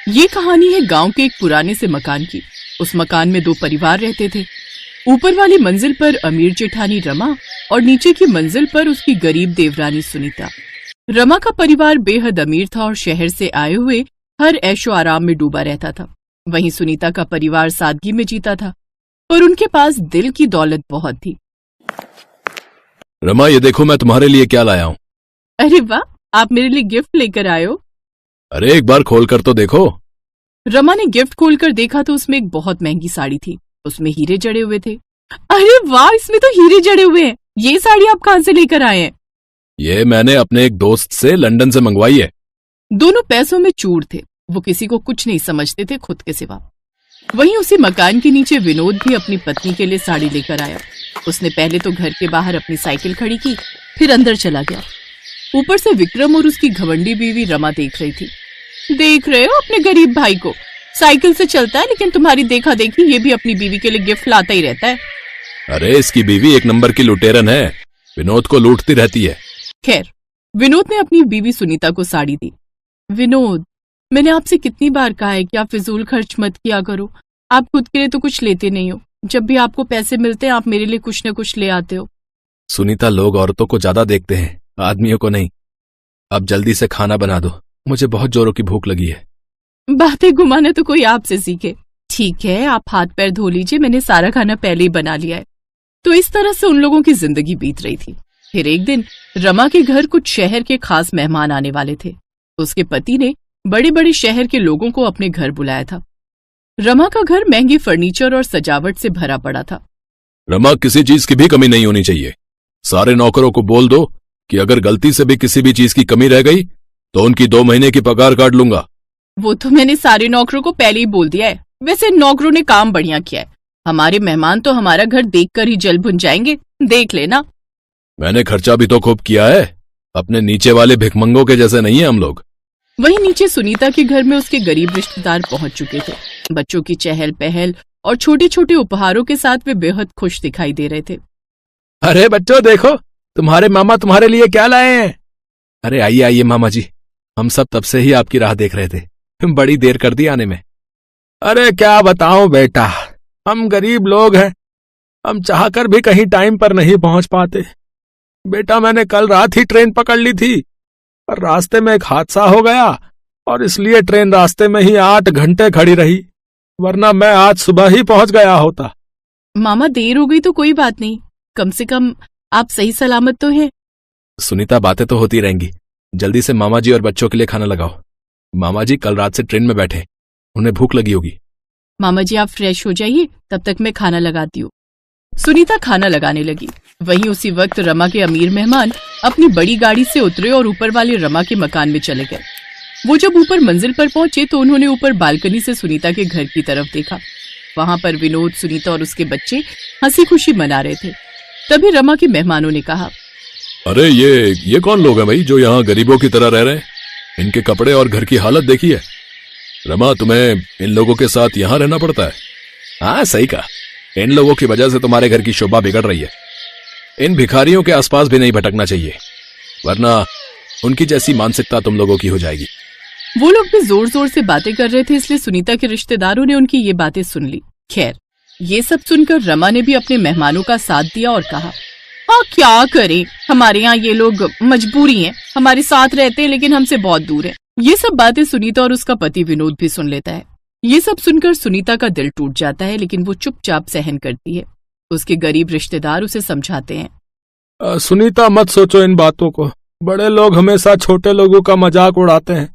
ये कहानी है गांव के एक पुराने से मकान की। उस मकान में दो परिवार रहते थे। ऊपर वाली मंजिल पर अमीर जेठानी रमा और नीचे की मंजिल पर उसकी गरीब देवरानी सुनीता। रमा का परिवार बेहद अमीर था और शहर से आए हुए हर ऐशो आराम में डूबा रहता था। वहीं सुनीता का परिवार सादगी में जीता था, पर उनके पास दिल की दौलत बहुत थी। रमा, ये देखो मैं तुम्हारे लिए क्या लाया हूँ। अरे वाह, आप मेरे लिए गिफ्ट लेकर आए हो। अरे एक बार खोल कर तो देखो। रमा ने गिफ्ट खोलकर देखा तो उसमें एक बहुत महंगी साड़ी थी। उसमें हीरे जड़े हुए थे। अरे वाह, इसमें तो हीरे जड़े हुए हैं। ये साड़ी आप कहाँ से लेकर आए हैं? ये मैंने अपने एक दोस्त से लंदन से मंगवाई है। दोनों पैसों में चूर थे। वो किसी को कुछ नहीं समझते थे खुद के सिवा। वहीं उसी मकान के नीचे विनोद भी अपनी पत्नी के लिए साड़ी लेकर आया। उसने पहले तो घर के बाहर अपनी साइकिल खड़ी की, फिर अंदर चला गया। ऊपर से विक्रम और उसकी घमंडी बीवी रमा देख रही थी। देख रहे हो अपने गरीब भाई को, साइकिल से चलता है लेकिन तुम्हारी देखा देखी ये भी अपनी बीवी के लिए गिफ्ट लाता ही रहता है। अरे इसकी बीवी एक नंबर की लुटेरन है, विनोद को लूटती रहती है। खैर, विनोद ने अपनी बीवी सुनीता को साड़ी दी। विनोद, मैंने आपसे कितनी बार कहा है कि आप फिजूल खर्च मत किया करो। आप खुद के लिए तो कुछ लेते नहीं हो। जब भी आपको पैसे मिलते हैं आप मेरे लिए कुछ न कुछ ले आते हो। सुनीता, लोग औरतों को ज्यादा देखते हैं, आदमियों को नहीं। अब जल्दी से खाना बना दो, मुझे बहुत जोरों की भूख लगी है। बातें घुमाना तो कोई आपसे सीखे। ठीक है, आप हाथ पैर धो लीजिए, मैंने सारा खाना पहले ही बना लिया है। तो इस तरह से उन लोगों की जिंदगी बीत रही थी। फिर एक दिन रमा के घर कुछ शहर के खास मेहमान आने वाले थे। उसके पति ने बड़े बड़े शहर के लोगों को अपने घर बुलाया था। रमा का घर महंगे फर्नीचर और सजावट से भरा पड़ा था। रमा, किसी चीज की भी कमी नहीं होनी चाहिए। सारे नौकरों को बोल दो कि अगर गलती से भी किसी भी चीज की कमी रह गई तो उनकी 2 महीने की पगार काट लूंगा। वो तो मैंने सारे नौकरों को पहले ही बोल दिया है। वैसे नौकरों ने काम बढ़िया किया है। हमारे मेहमान तो हमारा घर देखकर ही जल भुन जाएंगे, देख लेना। मैंने खर्चा भी तो खूब किया है, अपने नीचे वाले भिखमंगों के जैसे नहीं है हम लोग। वहीं नीचे सुनीता के घर में उसके गरीब रिश्तेदार पहुंच चुके थे। बच्चों की चहल पहल और छोटे छोटे उपहारों के साथ वे बेहद खुश दिखाई दे रहे थे। अरे बच्चों देखो, तुम्हारे मामा तुम्हारे लिए क्या लाए हैं। अरे आइए आइए मामा जी, हम सब तब से ही आपकी राह देख रहे थे, बड़ी देर कर दी आने में। अरे क्या बताऊं बेटा, हम गरीब लोग हैं, हम चाहकर भी कहीं टाइम पर नहीं पहुंच पाते। बेटा, मैंने कल रात ही ट्रेन पकड़ ली थी, पर रास्ते में एक हादसा हो गया और इसलिए ट्रेन रास्ते में ही 8 घंटे खड़ी रही, वरना मैं आज सुबह ही पहुंच गया होता। मामा, देर हो गई तो कोई बात नहीं, कम से कम आप सही सलामत तो हैं। सुनीता, बातें तो होती रहेंगी, जल्दी से मामा जी और बच्चों के लिए खाना लगाओ। मामा जी कल रात से ट्रेन में बैठे, उन्हें भूख लगी होगी। मामा जी आप फ्रेश हो जाइए, तब तक मैं खाना लगाती हूँ। सुनीता खाना लगाने लगी। वहीं उसी वक्त रमा के अमीर मेहमान अपनी बड़ी गाड़ी से उतरे और ऊपर वाले रमा के मकान में चले गए। वो जब ऊपर मंजिल पर पहुंचे तो उन्होंने ऊपर बालकनी से सुनीता के घर की तरफ देखा। वहां पर विनोद, सुनीता और उसके बच्चे हंसी खुशी मना रहे थे। तभी रमा के मेहमानों ने कहा, अरे ये कौन लोग हैं भाई जो यहाँ गरीबों की तरह रह रहे हैं? इनके कपड़े और घर की हालत देखिए। रमा, तुम्हें इन लोगों के साथ यहाँ रहना पड़ता है। हाँ सही कहा, इन लोगों की वजह से तुम्हारे घर की शोभा बिगड़ रही है। इन भिखारियों के आसपास भी नहीं भटकना चाहिए, वरना उनकी जैसी मानसिकता तुम लोगों की हो जाएगी। वो लोग भी जोर जोर से बातें कर रहे थे, इसलिए सुनीता के रिश्तेदारों ने उनकी ये बातें सुन ली। खैर, ये सब सुनकर रमा ने भी अपने मेहमानों का साथ दिया और कहा, हाँ क्या करें, हमारे यहाँ ये लोग मजबूरी हैं, हमारे साथ रहते हैं लेकिन हमसे बहुत दूर है। ये सब बातें सुनीता और उसका पति विनोद भी सुन लेता है। ये सब सुनकर सुनीता का दिल टूट जाता है, लेकिन वो चुपचाप सहन करती है। उसके गरीब रिश्तेदार उसे समझाते हैं, सुनीता मत सोचो इन बातों को, बड़े लोग हमेशा छोटे लोगों का मजाक उड़ाते हैं।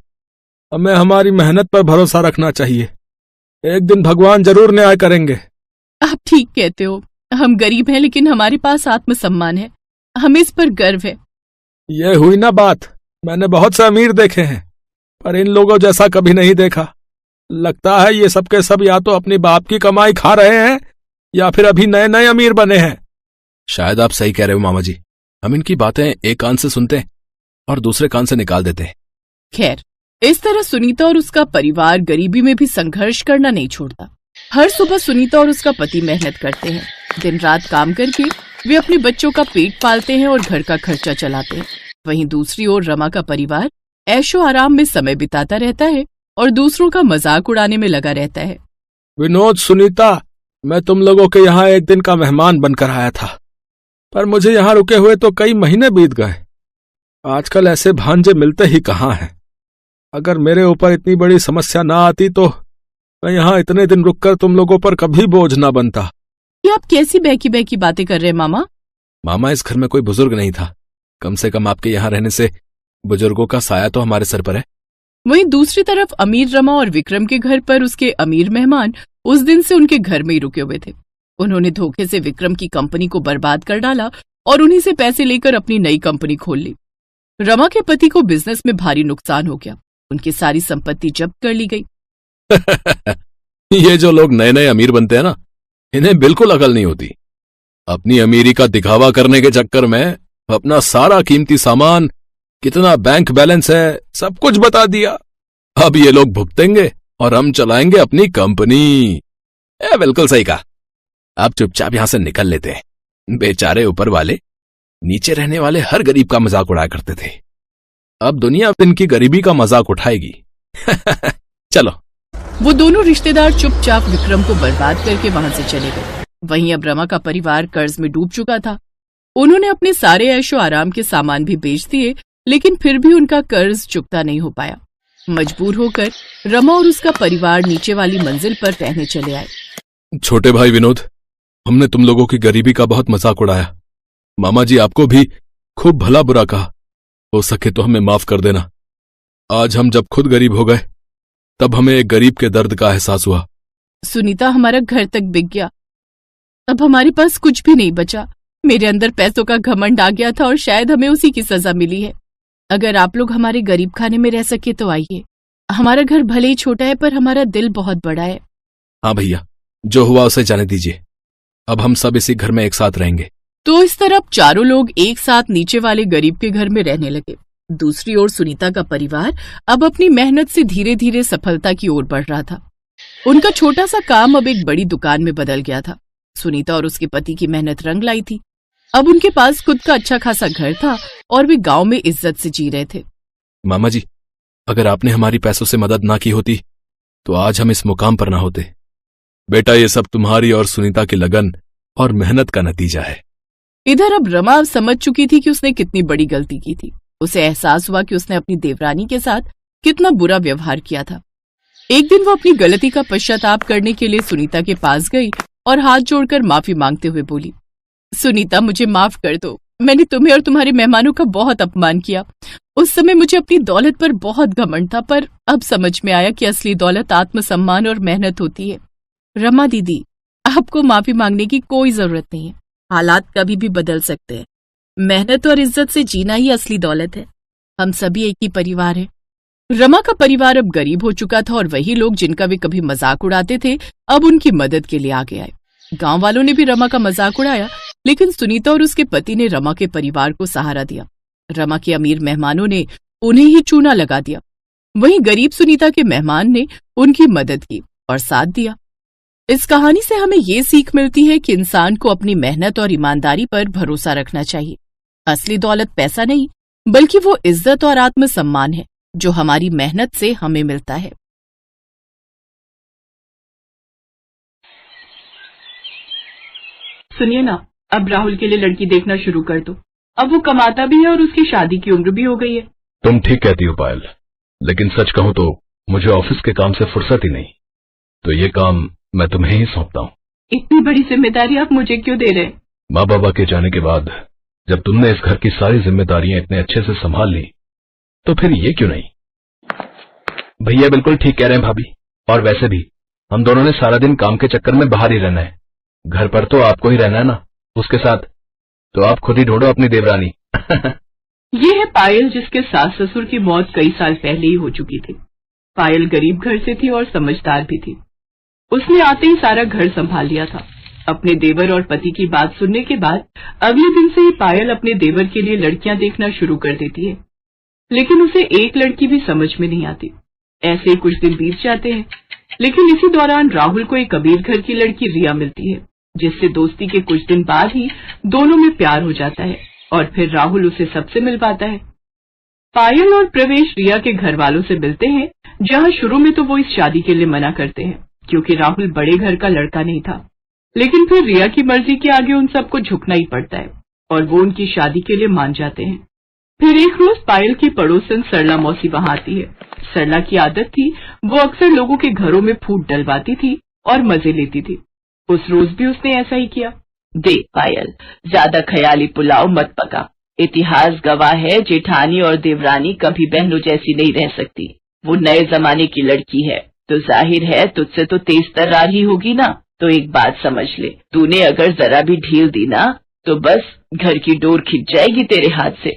हमें हमारी मेहनत पर भरोसा रखना चाहिए, एक दिन भगवान जरूर न्याय करेंगे। आप ठीक कहते हो, हम गरीब हैं लेकिन हमारे पास आत्मसम्मान है, हमें इस पर गर्व है। ये हुई ना बात, मैंने बहुत से अमीर देखे हैं पर इन लोगों जैसा कभी नहीं देखा। लगता है ये सब के सब या तो अपनी बाप की कमाई खा रहे हैं या फिर अभी नए नए अमीर बने हैं। शायद आप सही कह रहे हो मामा जी, हम इनकी बातें एक कान से सुनते हैं और दूसरे कान से निकाल देते हैं। खैर, इस तरह सुनीता और उसका परिवार गरीबी में भी संघर्ष करना नहीं छोड़ता। हर सुबह सुनीता और उसका पति मेहनत करते हैं। दिन रात काम करके वे अपने बच्चों का पेट पालते हैं और घर का खर्चा चलाते हैं। वहीं दूसरी ओर रमा का परिवार ऐशो आराम में समय बिताता रहता है और दूसरों का मजाक उड़ाने में लगा रहता है। विनोद, सुनीता, मैं तुम लोगों के यहाँ एक दिन का मेहमान बनकर आया था, पर मुझे यहाँ रुके हुए तो कई महीने बीत गए। आजकल ऐसे भांजे मिलते ही कहाँ हैं। अगर मेरे ऊपर इतनी बड़ी समस्या ना आती तो मैं यहाँ इतने दिन रुककर तुम लोगों पर कभी बोझ ना बनता। ये आप कैसी बहकी बहकी बातें कर रहे हैं मामा? मामा, इस घर में कोई बुजुर्ग नहीं था। कम से कम आपके यहाँ रहने से बुजुर्गों का साया तो हमारे सर पर है। वहीं दूसरी तरफ अमीर रमा और विक्रम के घर पर उसके अमीर मेहमान उस दिन से उनके घर में ही रुके हुए थे। उन्होंने धोखे से विक्रम की कंपनी को बर्बाद कर डाला और उन्हीं से पैसे लेकर अपनी नई कंपनी खोल ली। रमा के पति को बिजनेस में भारी नुकसान हो गया। उनकी सारी संपत्ति जब्त कर ली गई। ये जो लोग नए नए अमीर बनते हैं ना, इन्हें बिल्कुल अकल नहीं होती। अपनी अमीरी का दिखावा करने के चक्कर में अपना सारा कीमती सामान, कितना बैंक बैलेंस है, सब कुछ बता दिया। अब ये लोग भुगतेंगे और हम चलाएंगे अपनी कंपनी। बिल्कुल सही कहा। अब चुपचाप यहां से निकल लेते हैं। बेचारे ऊपर वाले नीचे रहने वाले हर गरीब का मजाक उड़ाया करते थे। अब दुनिया इनकी गरीबी का मजाक उठाएगी। चलो। वो दोनों रिश्तेदार चुपचाप विक्रम को बर्बाद करके वहां से चले गए। वहीं अब रमा का परिवार कर्ज में डूब चुका था। उन्होंने अपने सारे ऐशो आराम के सामान भी बेच दिए, लेकिन फिर भी उनका कर्ज चुकता नहीं हो पाया। मजबूर होकर रमा और उसका परिवार नीचे वाली मंजिल पर रहने चले आए। छोटे भाई विनोद, हमने तुम लोगों की गरीबी का बहुत मजाक उड़ाया। मामा जी आपको भी खूब भला बुरा कहा। हो सके तो हमें माफ कर देना। आज हम जब खुद गरीब हो गए तब हमें एक गरीब के दर्द का एहसास हुआ। सुनीता, हमारा घर तक बिक गया। अब हमारे पास कुछ भी नहीं बचा। मेरे अंदर पैसों का घमंड आ गया था और शायद हमें उसी की सजा मिली है। अगर आप लोग हमारे गरीब खाने में रह सके तो आइए। हमारा घर भले ही छोटा है पर हमारा दिल बहुत बड़ा है। हाँ भैया, जो हुआ उसे जाने दीजिए। अब हम सब इसी घर में एक साथ रहेंगे। तो इस तरफ चारों लोग एक साथ नीचे वाले गरीब के घर में रहने लगे। दूसरी ओर सुनीता का परिवार अब अपनी मेहनत से धीरे धीरे सफलता की ओर बढ़ रहा था। उनका छोटा सा काम अब एक बड़ी दुकान में बदल गया था। सुनीता और उसके पति की मेहनत रंग लाई थी। अब उनके पास खुद का अच्छा खासा घर था और वे गांव में इज्जत से जी रहे थे। मामा जी, अगर आपने हमारी पैसों से मदद ना की होती तो आज हम इस मुकाम पर ना होते। बेटा, ये सब तुम्हारी और सुनीता की लगन और मेहनत का नतीजा है। इधर अब रमा समझ चुकी थी कि उसने कितनी बड़ी गलती की थी। उसे एहसास हुआ कि उसने अपनी देवरानी के साथ कितना बुरा व्यवहार किया था। एक दिन वो अपनी गलती का पश्चाताप करने के लिए सुनीता के पास गई और हाथ जोड़कर माफी मांगते हुए बोली, सुनीता, मुझे माफ कर दो। मैंने तुम्हें और तुम्हारे मेहमानों का बहुत अपमान किया। उस समय मुझे अपनी दौलत पर बहुत घमंड था, पर अब समझ में आया कि असली दौलत आत्मसम्मान और मेहनत होती है। रमा दीदी, आपको माफी मांगने की कोई जरूरत नहीं है। हालात कभी भी बदल सकते हैं। मेहनत और इज्जत से जीना ही असली दौलत है। हम सभी एक ही परिवार हैं। रमा का परिवार अब गरीब हो चुका था और वही लोग जिनका वे कभी मजाक उड़ाते थे अब उनकी मदद के लिए आगे आए। गांव वालों ने भी रमा का मजाक उड़ाया, लेकिन सुनीता और उसके पति ने रमा के परिवार को सहारा दिया। रमा के अमीर मेहमानों ने उन्हें ही चूना लगा दिया। वहीं गरीब सुनीता के मेहमान ने उनकी मदद की और साथ दिया। इस कहानी से हमें ये सीख मिलती है कि इंसान को अपनी मेहनत और ईमानदारी पर भरोसा रखना चाहिए। असली दौलत पैसा नहीं, बल्कि वो इज्जत और आत्मसम्मान है जो हमारी मेहनत से हमें मिलता है। सुनिए ना, अब राहुल के लिए लड़की देखना शुरू कर दो। अब वो कमाता भी है और उसकी शादी की उम्र भी हो गई है। तुम ठीक कहती हो पायल, लेकिन सच कहूं तो मुझे ऑफिस के काम से फुर्सत ही नहीं, तो ये काम मैं तुम्हें ही सौंपता हूँ। इतनी बड़ी जिम्मेदारी आप मुझे क्यों दे रहे हैं? माँ बाबा के जाने के बाद जब तुमने इस घर की सारी जिम्मेदारियां इतने अच्छे से संभाल ली, तो फिर ये क्यों नहीं? भैया बिल्कुल ठीक कह रहे हैं भाभी। और वैसे भी हम दोनों ने सारा दिन काम के चक्कर में बाहर ही रहना है। घर पर तो आपको ही रहना है ना, उसके साथ। तो आप खुद ही ढूंढो अपनी देवरानी। ये है पायल, जिसके सास ससुर की मौत कई साल पहले ही हो चुकी थी। पायल गरीब घर से थी और समझदार भी थी। उसने आते ही सारा घर संभाल लिया था। अपने देवर और पति की बात सुनने के बाद अगले दिन से ही पायल अपने देवर के लिए लड़कियां देखना शुरू कर देती है, लेकिन उसे एक लड़की भी समझ में नहीं आती। ऐसे ही कुछ दिन बीत जाते हैं, लेकिन इसी दौरान राहुल को एक अमीर घर की लड़की रिया मिलती है, जिससे दोस्ती के कुछ दिन बाद ही दोनों में प्यार हो जाता है और फिर राहुल उसे सबसे मिलवाता है। पायल और प्रवेश रिया के घर वालों से मिलते हैं, जहाँ शुरू में तो वो इस शादी के लिए मना करते हैं क्योंकि राहुल बड़े घर का लड़का नहीं था, लेकिन फिर रिया की मर्जी के आगे उन सबको झुकना ही पड़ता है और वो उनकी शादी के लिए मान जाते हैं। फिर एक रोज पायल की पड़ोसन सरला मौसी वहां आती है। सरला की आदत थी वो अक्सर लोगों के घरों में फूट डलवाती थी और मजे लेती थी। उस रोज भी उसने ऐसा ही किया। देख पायल, ज्यादा ख्याली पुलाव मत पका। इतिहास गवाह है जेठानी और देवरानी कभी बहनों जैसी नहीं रह सकती। वो नए जमाने की लड़की है तो जाहिर है तुझसे तो तेज तर्रार ही होगी ना। तो एक बात समझ ले, तूने अगर जरा भी ढील दी ना तो बस घर की डोर खिंच जाएगी तेरे हाथ से।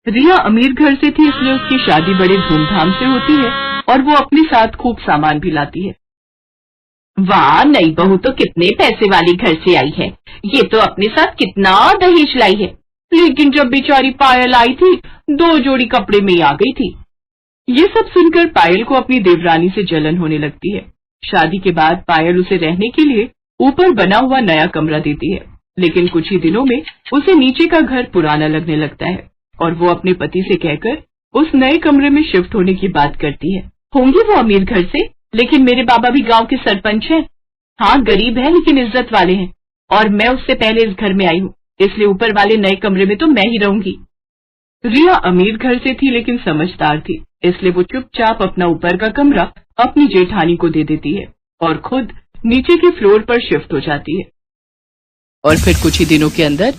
रिया अमीर घर से थी इसलिए उसकी शादी बड़े धूमधाम से होती है और वो अपने साथ खूब सामान भी लाती है। वाह, नई बहू तो कितने पैसे वाली घर से आई है। ये तो अपने साथ कितना दहेज लाई है। लेकिन जब बेचारी पायल आई थी 2 जोड़ी कपड़े में ही आ गई थी। ये सब सुनकर पायल को अपनी देवरानी से जलन होने लगती है। शादी के बाद पायल उसे रहने के लिए ऊपर बना हुआ नया कमरा देती है, लेकिन कुछ ही दिनों में उसे नीचे का घर पुराना लगने लगता है और वो अपने पति से कहकर उस नए कमरे में शिफ्ट होने की बात करती है। होंगे वो अमीर घर से, लेकिन मेरे बाबा भी गांव के सरपंच हैं। हाँ, गरीब है लेकिन इज्जत वाले हैं और मैं उससे पहले इस घर में आई हूँ, इसलिए ऊपर वाले नए कमरे में तो मैं ही रहूंगी। रिया अमीर घर से थी लेकिन समझदार थी, इसलिए वो चुपचाप अपना ऊपर का कमरा अपनी जेठानी को दे देती है और खुद नीचे के फ्लोर पर शिफ्ट हो जाती है। और फिर कुछ ही दिनों के अंदर,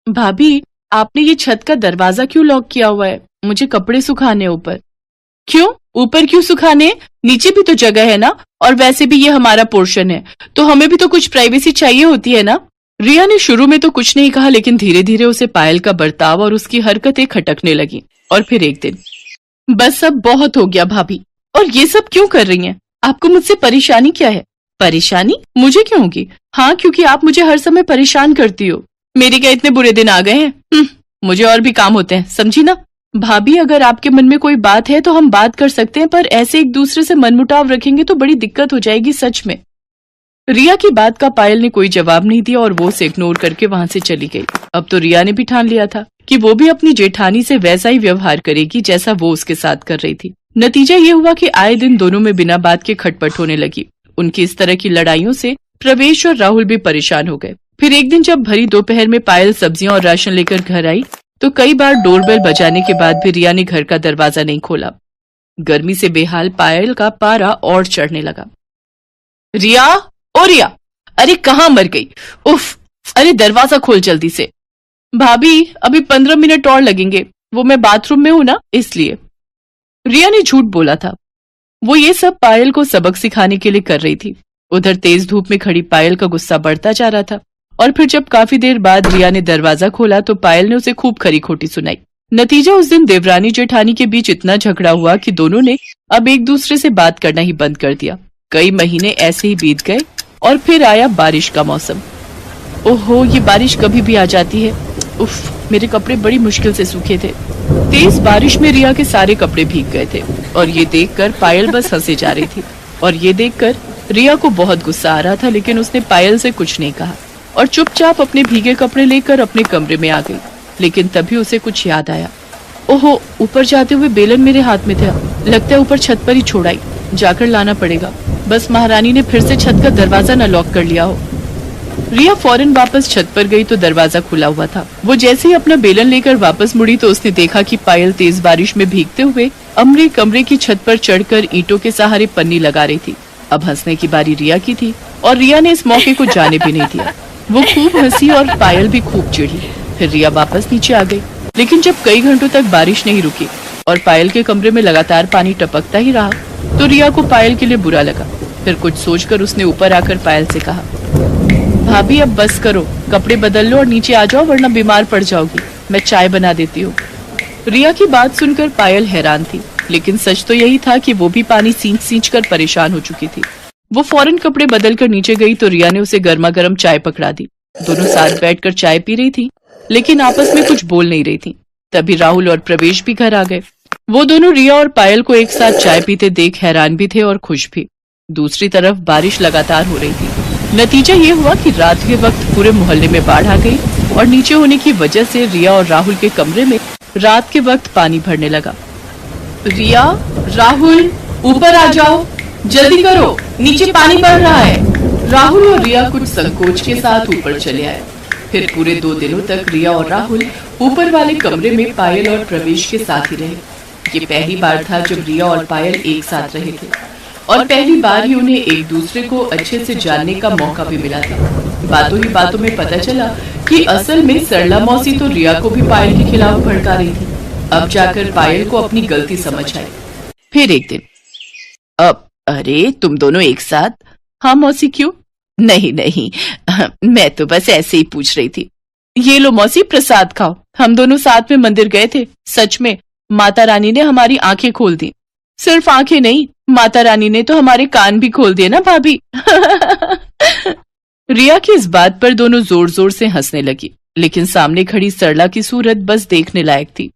भाभी आपने ये छत का दरवाजा क्यों लॉक किया हुआ है? मुझे कपड़े सुखाने ऊपर। क्यों? ऊपर क्यों सुखाने? नीचे भी तो जगह है ना, और वैसे भी ये हमारा पोर्शन है तो हमें भी तो कुछ प्राइवेसी चाहिए होती है ना। रिया ने शुरू में तो कुछ नहीं कहा, लेकिन धीरे धीरे उसे पायल का बर्ताव और उसकी हरकतें खटकने लगी। और फिर एक दिन, बस अब बहुत हो गया भाभी, और ये सब क्यों कर रही हैं? आपको मुझसे परेशानी क्या है? परेशानी मुझे क्यों होगी? हाँ, क्योंकि आप मुझे हर समय परेशान करती हो। मेरे क्या इतने बुरे दिन आ गए हैं? मुझे और भी काम होते हैं, समझी ना। भाभी अगर आपके मन में कोई बात है तो हम बात कर सकते हैं, पर ऐसे एक दूसरे से मनमुटाव रखेंगे तो बड़ी दिक्कत हो जाएगी सच में। रिया की बात का पायल ने कोई जवाब नहीं दिया और वो उसे इग्नोर करके वहां से चली गई। अब तो रिया ने भी ठान लिया था कि वो भी अपनी जेठानी से वैसा ही व्यवहार करेगी जैसा वो उसके साथ कर रही थी। नतीजा ये हुआ कि आए दिन दोनों में बिना बात के खटपट होने लगी। उनकी इस तरह की लड़ाइयों से प्रवेश और राहुल भी परेशान हो गए। फिर एक दिन जब भरी दोपहर में पायल सब्जियां और राशन लेकर घर आई तो कई बार डोरबेल बजाने के बाद भी रिया ने घर का दरवाजा नहीं खोला। गर्मी से बेहाल पायल का पारा और चढ़ने लगा। रिया, ओ रिया, अरे कहाँ मर गई? उफ, अरे दरवाजा खोल जल्दी से। भाभी अभी 15 मिनट और लगेंगे, वो मैं बाथरूम में हूं ना इसलिए। रिया ने झूठ बोला था। वो ये सब पायल को सबक सिखाने के लिए कर रही थी। उधर तेज धूप में खड़ी पायल का गुस्सा बढ़ता जा रहा था और फिर जब काफी देर बाद रिया ने दरवाजा खोला तो पायल ने उसे खूब खरी खोटी सुनाई। नतीजा उस दिन देवरानी जेठानी के बीच इतना झगड़ा हुआ कि दोनों ने अब एक दूसरे से बात करना ही बंद कर दिया। कई महीने ऐसे ही बीत गए और फिर आया बारिश का मौसम। ओहो, ये बारिश कभी भी आ जाती है। उफ, मेरे कपड़े बड़ी मुश्किल से सूखे थे। तेज बारिश में रिया के सारे कपड़े भीग गए थे और ये देखकर पायल बस हंसे जा रही थी। और ये देखकर रिया को बहुत गुस्सा आ रहा था, लेकिन उसने पायल से कुछ नहीं कहा और चुपचाप अपने भीगे कपड़े लेकर अपने कमरे में आ गई। लेकिन तभी उसे कुछ याद आया। ओहो, ऊपर जाते हुए बेलन मेरे हाथ में था, लगता है ऊपर छत पर ही छोड़ाई, जाकर लाना पड़ेगा। बस महारानी ने फिर से छत का दरवाजा न लॉक कर लिया हो। रिया फौरन वापस छत पर गई तो दरवाजा खुला हुआ था। वो जैसे ही अपना बेलन लेकर वापस मुड़ी तो उसने देखा कि पायल तेज बारिश में भीगते हुए अपने कमरे की छत पर चढ़कर ईंटों के सहारे पन्नी लगा रही थी। अब हंसने की बारी रिया की थी और रिया ने इस मौके को जाने भी नहीं दिया। वो खूब हंसी और पायल भी खूब चिढ़ी। फिर रिया वापस नीचे आ गई, लेकिन जब कई घंटों तक बारिश नहीं रुकी और पायल के कमरे में लगातार पानी टपकता ही रहा तो रिया को पायल के लिए बुरा लगा। फिर कुछ सोचकर उसने ऊपर आकर पायल से कहा, भाभी अब बस करो, कपड़े बदल लो और नीचे आ जाओ वरना बीमार पड़ जाओगी, मैं चाय बना देती हूँ। रिया की बात सुनकर पायल हैरान थी, लेकिन सच तो यही था कि वो भी पानी सींच कर परेशान हो चुकी थी। वो फौरन कपड़े बदल कर नीचे गई तो रिया ने उसे गर्मा गर्म चाय पकड़ा दी। दोनों साथ बैठकर चाय पी रही थी, लेकिन आपस में कुछ बोल नहीं रही थी। तभी राहुल और प्रवेश भी घर आ गए। वो दोनों रिया और पायल को एक साथ चाय पीते देख हैरान भी थे और खुश भी। दूसरी तरफ बारिश लगातार हो रही थी। नतीजा ये हुआ कि रात के वक्त पूरे मोहल्ले में बाढ़ आ गई और नीचे होने की वजह से रिया और राहुल के कमरे में रात के वक्त पानी भरने लगा। रिया, राहुल, ऊपर आ जाओ, जल्दी करो, नीचे पानी बढ़ रहा है। राहुल और रिया कुछ संकोच के साथ ऊपर चले आए। फिर पूरे 2 दिनों तक रिया और राहुल ऊपर वाले कमरे में पायल और प्रवेश के साथ ही रहे। ये पहली बार था जब रिया और पायल एक साथ रहे थे और पहली बार ही उन्हें एक दूसरे को अच्छे से जानने का मौका भी मिला था। बातों ही बातों में पता चला कि असल में सरला मौसी तो रिया को भी पायल के खिलाफ भड़का रही थी। अब जाकर पायल को अपनी गलती समझ आई। फिर एक दिन, अब अरे तुम दोनों एक साथ? हाँ मौसी, क्यों? नहीं नहीं, मैं तो बस ऐसे ही पूछ रही थी। ये लो मौसी, प्रसाद खाओ। हम दोनों साथ में मंदिर गए थे। सच में माता रानी ने हमारी आंखें खोल दी। सिर्फ आंखें नहीं, माता रानी ने तो हमारे कान भी खोल दिए ना भाभी। रिया की इस बात पर दोनों जोर जोर से हंसने लगी, लेकिन सामने खड़ी सरला की सूरत बस देखने लायक थी।